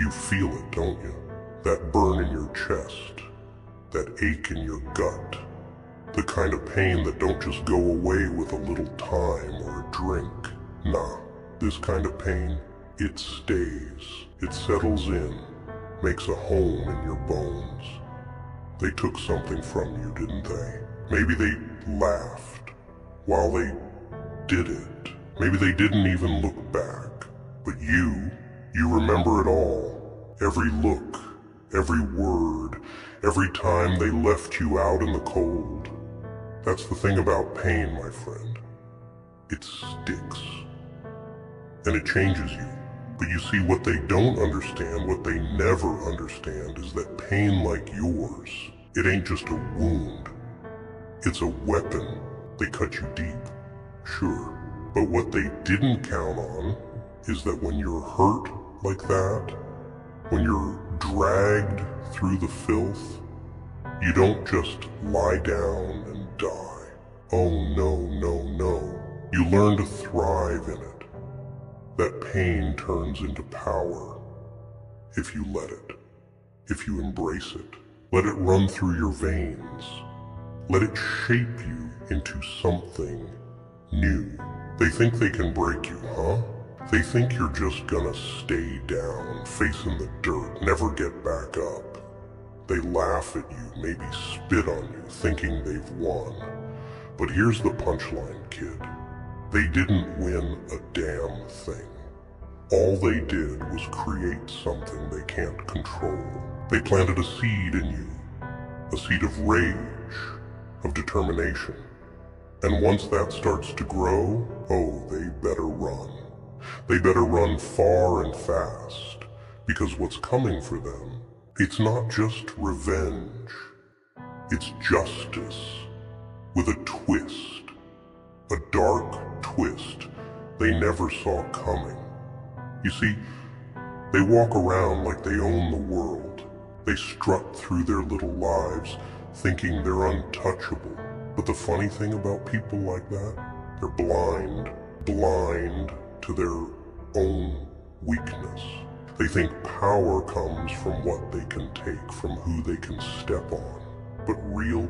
You feel it, don't you? That burn in your chest, that ache in your gut, the kind of pain that don't just go away with a little time or a drink. Nah, this kind of pain, it stays, it settles in, makes a home in your bones. They took something from you, didn't they? Maybe they laughed while they did it. Maybe they didn't even look back. But you remember it all. Every look, every word, every time they left you out in the cold. That's the thing about pain, my friend. It sticks. And it changes you. But you see, what they don't understand, what they never understand, is that pain like yours, it ain't just a wound. It's a weapon. They cut you deep, sure. But what they didn't count on is that when you're hurt like that, when you're dragged through the filth, you don't just lie down and die. Oh no, no, no. You learn to thrive in it. That pain turns into power if you let it, if you embrace it. Let it run through your veins. Let it shape you into something new. They think they can break you, huh? They think you're just gonna stay down, facing the dirt, never get back up. They laugh at you, maybe spit on you, thinking they've won. But here's the punchline, kid. They didn't win a damn thing. All they did was create something they can't control. They planted a seed in you, a seed of rage, of determination. And once that starts to grow, oh, they better run. They better run far and fast, because what's coming for them, it's not just revenge. It's justice, with a twist, a dark twist they never saw coming. You see, they walk around like they own the world. They strut through their little lives thinking they're untouchable. But the funny thing about people like that, they're blind to their own weakness. They think power comes from what they can take, from who they can step on. But real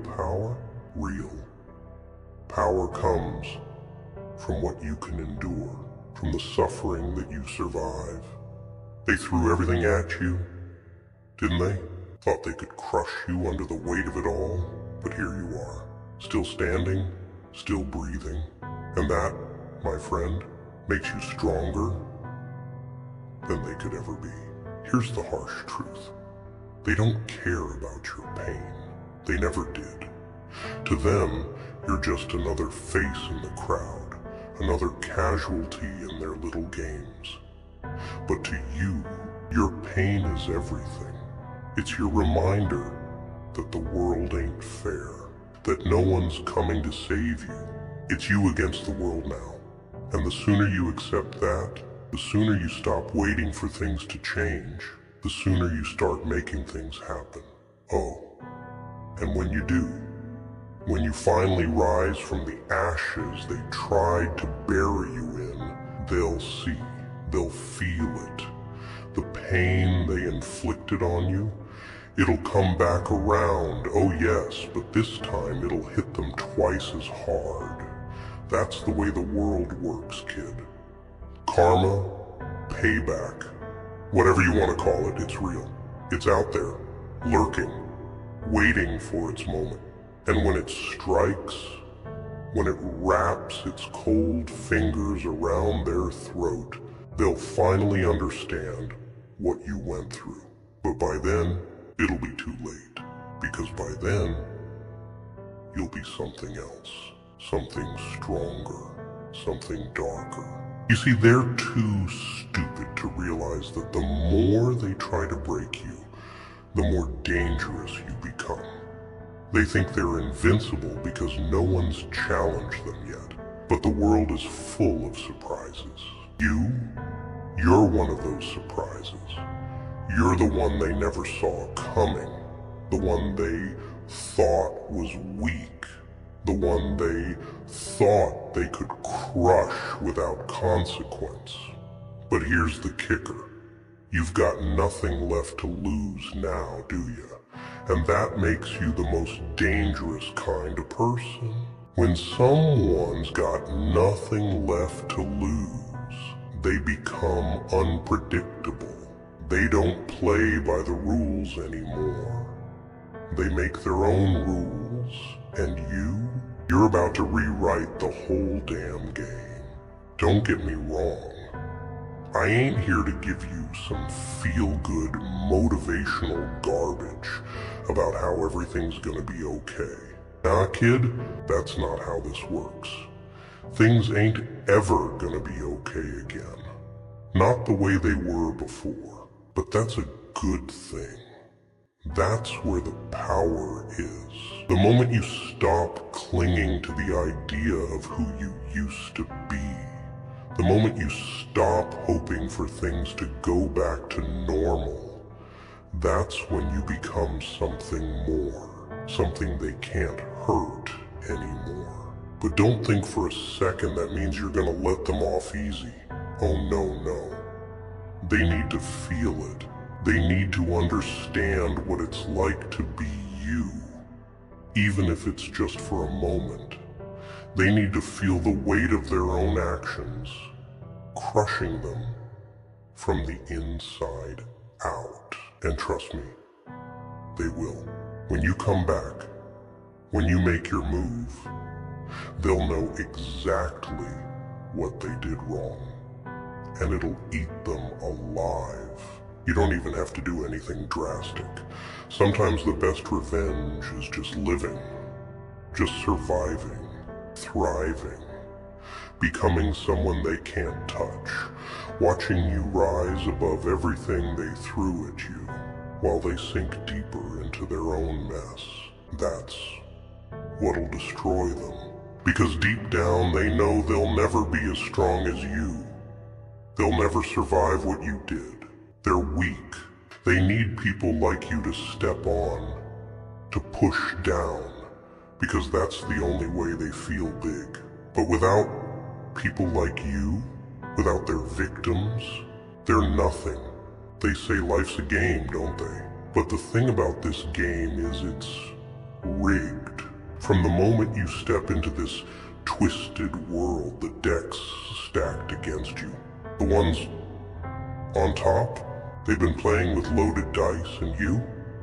power comes from what you can endure, from the suffering that you survive. They threw everything at you, didn't they? Thought they could crush you under the weight of it all, but here you are, still standing, still breathing. And that, my friend, makes you stronger than they could ever be. Here's the harsh truth. They don't care about your pain. They never did. To them, you're just another face in the crowd, another casualty in their little games. But to you, your pain is everything. It's your reminder that the world ain't fair, that no one's coming to save you. It's you against the world now. And the sooner you accept that, the sooner you stop waiting for things to change, the sooner you start making things happen. Oh, and when you do, when you finally rise from the ashes they tried to bury you in, they'll see, they'll feel it. The pain they inflicted on you, it'll come back around, oh yes, but this time it'll hit them twice as hard. That's the way the world works, kid. Karma, payback, whatever you want to call it, it's real. It's out there, lurking, waiting for its moment. And when it strikes, when it wraps its cold fingers around their throat, they'll finally understand what you went through. But by then, it'll be too late. Because by then, you'll be something else. Something stronger. Something darker. You see, they're too stupid to realize that the more they try to break you, the more dangerous you become. They think they're invincible because no one's challenged them yet. But the world is full of surprises. You're one of those surprises. You're the one they never saw coming. The one they thought was weak. The one they thought they could crush without consequence. But here's the kicker. You've got nothing left to lose now, do you? And that makes you the most dangerous kind of person. When someone's got nothing left to lose, they become unpredictable. They don't play by the rules anymore. They make their own rules, and you're about to rewrite the whole damn game. Don't get me wrong. I ain't here to give you some feel-good, motivational garbage about how everything's gonna be okay. Nah, kid, that's not how this works. Things ain't ever gonna be okay again. Not the way they were before, but that's a good thing. That's where the power is. The moment you stop clinging to the idea of who you used to be, the moment you stop hoping for things to go back to normal, that's when you become something more, something they can't hurt anymore. But don't think for a second that means you're gonna let them off easy. Oh no. They need to feel it. They need to understand what it's like to be you, even if it's just for a moment. They need to feel the weight of their own actions, crushing them from the inside out. And trust me, they will. When you come back, when you make your move, they'll know exactly what they did wrong, and it'll eat them alive. You don't even have to do anything drastic. Sometimes the best revenge is just living, just surviving, thriving, becoming someone they can't touch, watching you rise above everything they threw at you while they sink deeper into their own mess. That's what'll destroy them. Because deep down they know they'll never be as strong as you. They'll never survive what you did. They're weak. They need people like you to step on, to push down, because that's the only way they feel big. But without people like you, without their victims, they're nothing. They say life's a game, don't they? But the thing about this game is it's rigged. From the moment you step into this twisted world, the deck's stacked against you. The ones on top, they've been playing with loaded dice, and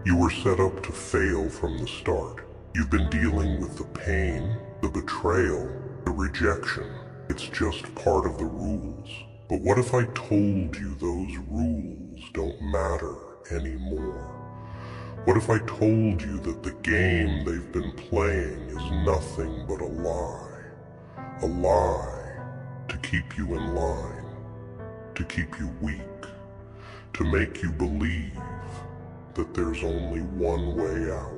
you were set up to fail from the start. You've been dealing with the pain, the betrayal, the rejection. It's just part of the rules. But what if I told you those rules don't matter anymore? What if I told you that the game they've been playing is nothing but a lie? A lie to keep you in line, to keep you weak, to make you believe that there's only one way out.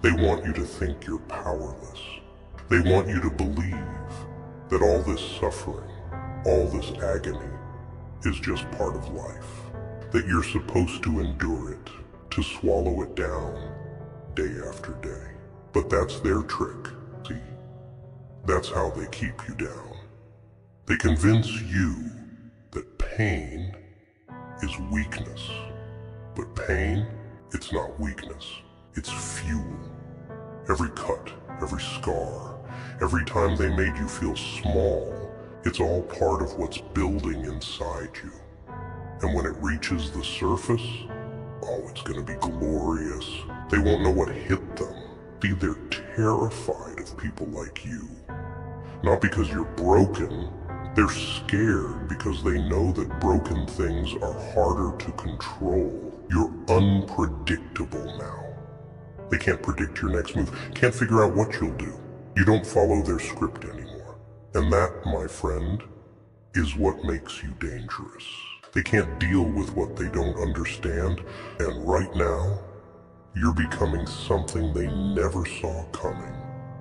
They want you to think you're powerless. They want you to believe that all this suffering, all this agony, is just part of life. That you're supposed to endure it, to swallow it down day after day. But that's their trick, see? That's how they keep you down. They convince you that pain is weakness. But pain, it's not weakness. It's fuel. Every cut, every scar, every time they made you feel small, it's all part of what's building inside you. And when it reaches the surface, oh, it's gonna be glorious. They won't know what hit them. See, they're terrified of people like you. Not because you're broken, they're scared because they know that broken things are harder to control. You're unpredictable now. They can't predict your next move, can't figure out what you'll do. You don't follow their script anymore. And that, my friend, is what makes you dangerous. They can't deal with what they don't understand, and right now, you're becoming something they never saw coming.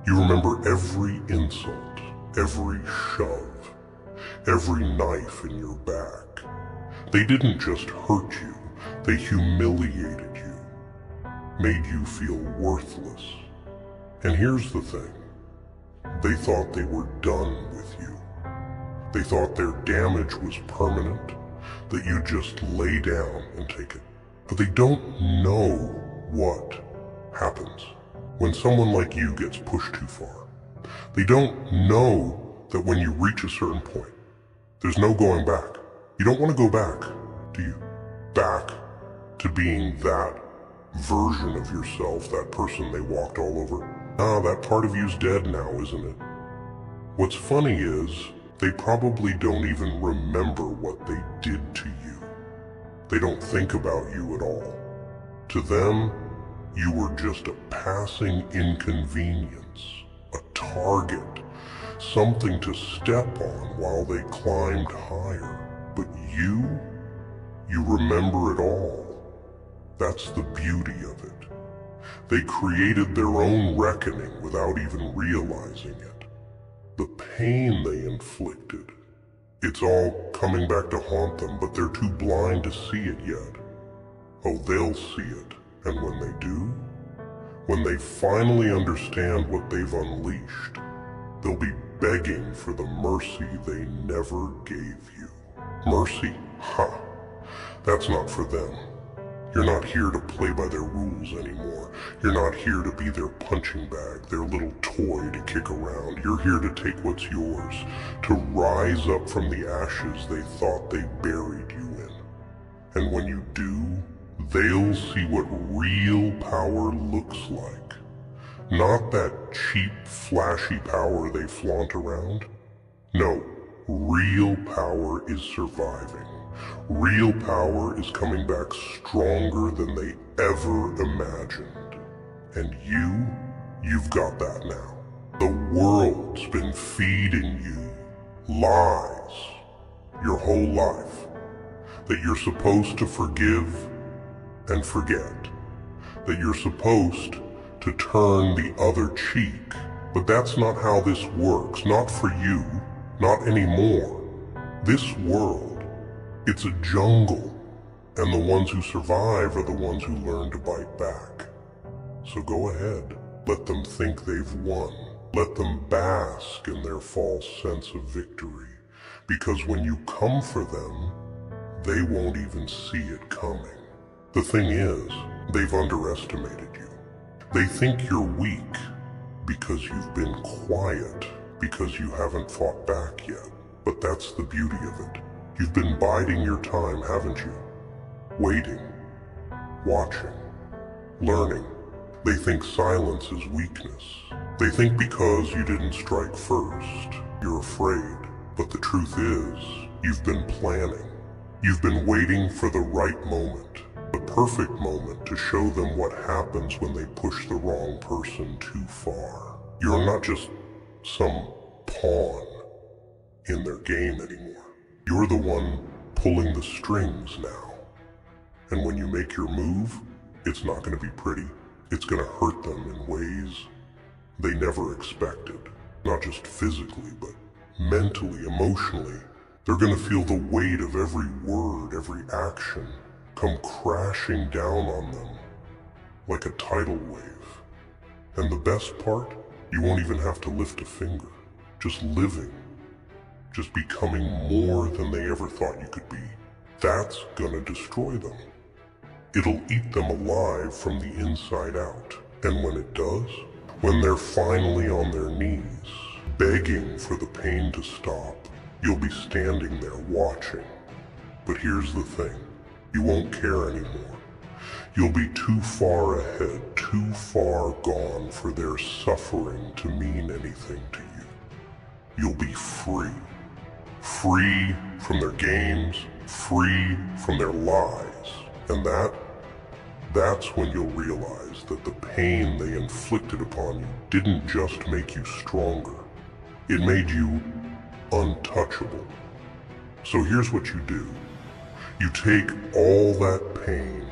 You remember every insult, every shove, every knife in your back. They didn't just hurt you, they humiliated you, made you feel worthless. And here's the thing, they thought they were done with you. They thought their damage was permanent, that you just lay down and take it. But they don't know what happens when someone like you gets pushed too far. They don't know that when you reach a certain point, there's no going back. You don't want to go back, do you? Back to being that version of yourself, that person they walked all over. Ah, that part of you's dead now, isn't it? What's funny is, they probably don't even remember what they did to you. They don't think about you at all. To them, you were just a passing inconvenience, a target, something to step on while they climbed higher. But you remember it all. That's the beauty of it. They created their own reckoning without even realizing it. The pain they inflicted, it's all coming back to haunt them, but they're too blind to see it yet. Oh, they'll see it, and when they do, when they finally understand what they've unleashed, they'll be begging for the mercy they never gave you. Mercy? Ha! That's not for them. You're not here to play by their rules anymore. You're not here to be their punching bag, their little toy to kick around. You're here to take what's yours, to rise up from the ashes they thought they buried you in. And when you do, they'll see what real power looks like. Not that cheap, flashy power they flaunt around. No, real power is surviving. Real power is coming back stronger than they ever imagined. And you've got that now. The world's been feeding you lies your whole life. That you're supposed to forgive and forget. That you're supposed to turn the other cheek. But that's not how this works. Not for you. Not anymore. This world, it's a jungle, and the ones who survive are the ones who learn to bite back. So go ahead, let them think they've won. Let them bask in their false sense of victory, because when you come for them, they won't even see it coming. The thing is, they've underestimated you. They think you're weak because you've been quiet, because you haven't fought back yet. But that's the beauty of it. You've been biding your time, haven't you? Waiting, watching, learning. They think silence is weakness. They think because you didn't strike first, you're afraid. But the truth is, you've been planning. You've been waiting for the right moment, the perfect moment to show them what happens when they push the wrong person too far. You're not just some pawn in their game anymore. You're the one pulling the strings now. And when you make your move, it's not going to be pretty. It's going to hurt them in ways they never expected. Not just physically, but mentally, emotionally. They're going to feel the weight of every word, every action come crashing down on them like a tidal wave. And the best part, you won't even have to lift a finger. Just living. Just becoming more than they ever thought you could be. That's gonna destroy them. It'll eat them alive from the inside out. And when it does, when they're finally on their knees, begging for the pain to stop, you'll be standing there watching. But here's the thing, you won't care anymore. You'll be too far ahead, too far gone for their suffering to mean anything to you. You'll be free. Free from their games, free from their lies. And that's when you'll realize that the pain they inflicted upon you didn't just make you stronger. It made you untouchable. So here's what you do. You take all that pain,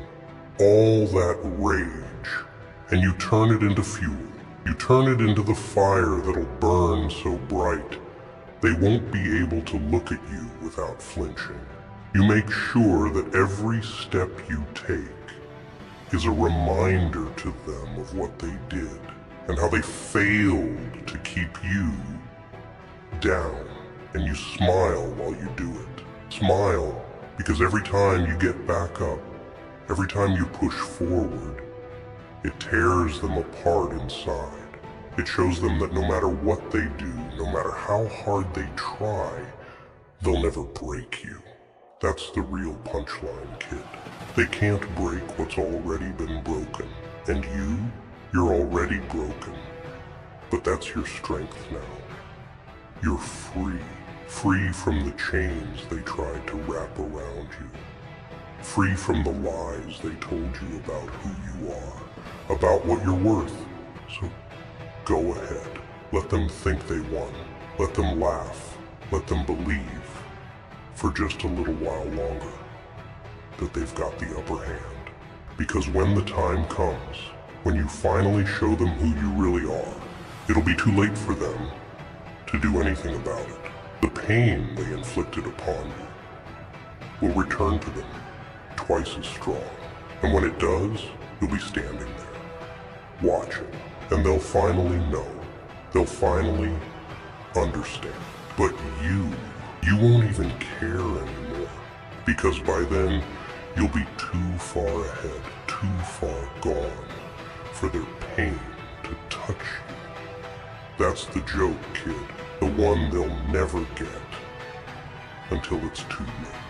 all that rage, and you turn it into fuel. You turn it into the fire that'll burn so bright they won't be able to look at you without flinching. You make sure that every step you take is a reminder to them of what they did and how they failed to keep you down. and you smile while you do it. Smile because every time you get back up, every time you push forward, it tears them apart inside. It shows them that no matter what they do, no matter how hard they try, they'll never break you. That's the real punchline, kid. They can't break what's already been broken. And you're already broken. But that's your strength now. You're free. Free from the chains they tried to wrap around you. Free from the lies they told you about who you are, about what you're worth. So go ahead. Let them think they won. Let them laugh. Let them believe, for just a little while longer, that they've got the upper hand. Because when the time comes, when you finally show them who you really are, it'll be too late for them to do anything about it. The pain they inflicted upon you will return to them twice as strong. And when it does, you'll be standing there, watching. And they'll finally know. They'll finally understand. But you won't even care anymore. Because by then, you'll be too far ahead, too far gone for their pain to touch you. That's the joke, kid. The one they'll never get until it's too late.